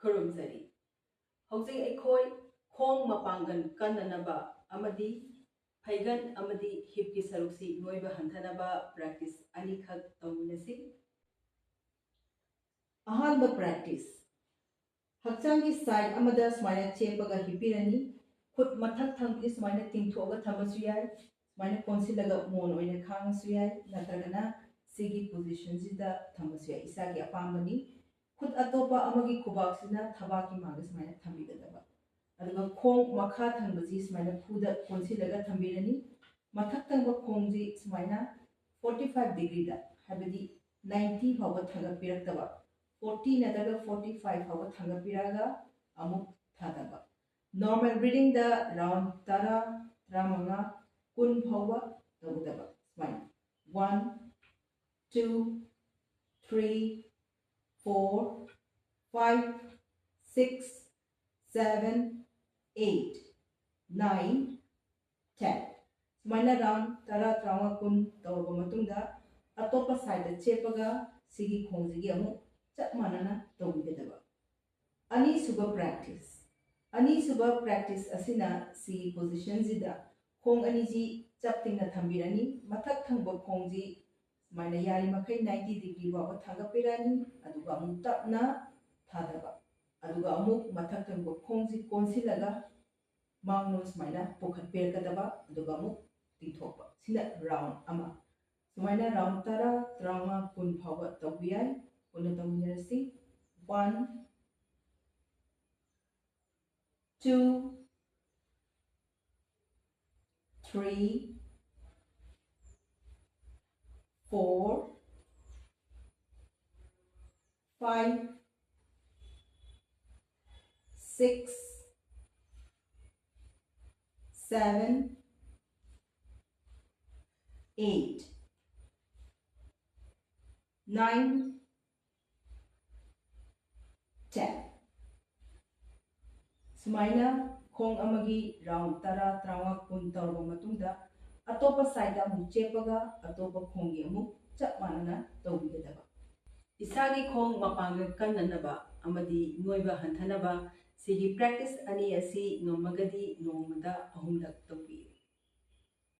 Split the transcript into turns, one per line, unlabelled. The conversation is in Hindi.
ꯈꯨꯔꯨꯝꯖꯔꯤ ꯍꯧꯖꯤꯛ ꯑꯩꯈꯣꯏ ꯈꯣꯡ ꯃꯄꯥꯡꯒꯜ ꯀꯟꯅꯅꯕ ꯑꯃꯗꯤ ꯐꯩꯒꯟ ꯑꯃꯗꯤ ꯍꯤꯞꯀꯤ ꯁꯔꯨꯛꯁꯤ ꯅꯣꯏꯕ ꯍꯟꯊꯅꯕ ꯄ꯭ꯔꯦꯛꯇꯤꯁ ꯑꯅꯤꯈꯛ ꯇꯧꯃꯤꯟꯅꯁꯤ ꯑꯍꯥꯟꯕ ꯄ꯭ꯔꯦꯛꯇꯤꯁ ꯍꯛꯆꯥꯡꯒꯤ ꯁꯥꯏड ꯑꯃꯗ ꯁꯨꯃꯥꯏꯅ ꯆꯦꯞꯄꯒ ꯍꯤꯞꯄꯤꯔꯅꯤ ꯈꯨꯠ ꯃꯊꯛ ꯊꯪꯕꯒꯤ ꯁꯨꯃꯥꯏꯅ ꯇꯤꯡꯊꯣꯛꯑꯒ ꯊꯝꯕꯁꯨ ꯌꯥꯏ ꯁꯨꯃꯥꯏꯅ ꯀꯣꯟꯁꯤꯜꯂꯒ ꯃꯣꯟ ꯑꯣꯏꯅ ꯈꯥꯡꯉꯁꯨ ꯌꯥꯏ ꯅꯠꯇ꯭ꯔꯒꯅ ꯁꯤꯒꯤ ꯄꯣꯖꯤꯁꯟꯁꯤꯗ ꯊꯝꯕꯁꯨ ꯌꯥꯏ ꯏꯁꯥꯒꯤ ꯑꯄꯥꯝꯕꯅꯤ ꯈꯨꯠ ꯑꯇꯣꯞꯄ ꯑꯃꯒꯤ ꯈꯨꯕꯥꯛꯁꯤꯅ ꯊꯕꯥꯛꯀꯤ ꯃꯥꯡꯗ ꯁꯨꯃꯥꯏꯅ ꯊꯝꯕꯤꯒꯗꯕ ꯑꯗꯨꯒ ꯈꯣꯡ ꯃꯈꯥ ꯊꯪꯕꯁꯤ ꯁꯨꯃꯥꯏꯅ ꯈꯨꯗ ꯀꯣꯟꯁꯤꯜꯂꯒ ꯊꯝꯕꯤꯔꯅꯤ ꯃꯊꯛ ꯊꯪꯕ ꯈꯣꯡꯁꯤ ꯁꯨꯃꯥꯏꯅ 45 ꯗꯤꯒ꯭ꯔꯤꯗ ꯍꯥꯏꯕꯗꯤ 90 ꯐꯥꯎꯕ ꯊꯥꯡꯒꯠꯄꯤꯔꯛꯇꯕ 40 नत्रगा 45 फाव थांगपिरागा अमुक थादबा नॉर्मल ब्रीदिंग द राउंड तरा त्रमंगा कुन फाव तौदबा स्माइल 1 2 3 4 5 6 7 8 9 10 स्माइल राउंड तरा त्रमंगा कुन तौरबा मतुंगदा अतोपा साइड चेपगा सिगी खोंजिगी अमुक चप मानना तौगदबा अनीसुबा प्रैक्टिस असिना सी पोजीशन जिदा खोंग अनीजी चप तिंगना थंबिरनी मथक थंब खोंगजी माइना यारी मखै 90 डिग्री बाबा थांगपिरानी अदुगा अमुक तपना थादबा अदुगा अमुक मथक थंब खोंगजी कोनसिलगा मांगनो स्माइना पोखत पेरकदबा अदुगा अमुक तिंथोपा सिना राउंड अमा स्माइना राउंड तरा त्रामा कुन फाव तौबियाय Una dominarsi 1 2 3 4 5 6 7 8 9 10 सुमाइना खोंग अमगी राउंड तरा त्रावा कुन तौरबा मतुंगदा अतोपा साइड अमुक चेपगा अतोपा खोंगी अमुक चप मानना तौबिगदबा इसागी खोंग मपांगल कन्ननबा अमदी नोइबा हंथनबा सिगी प्रैक्टिस अनि असि नोमगदी नोमदा अहुमलक तौबी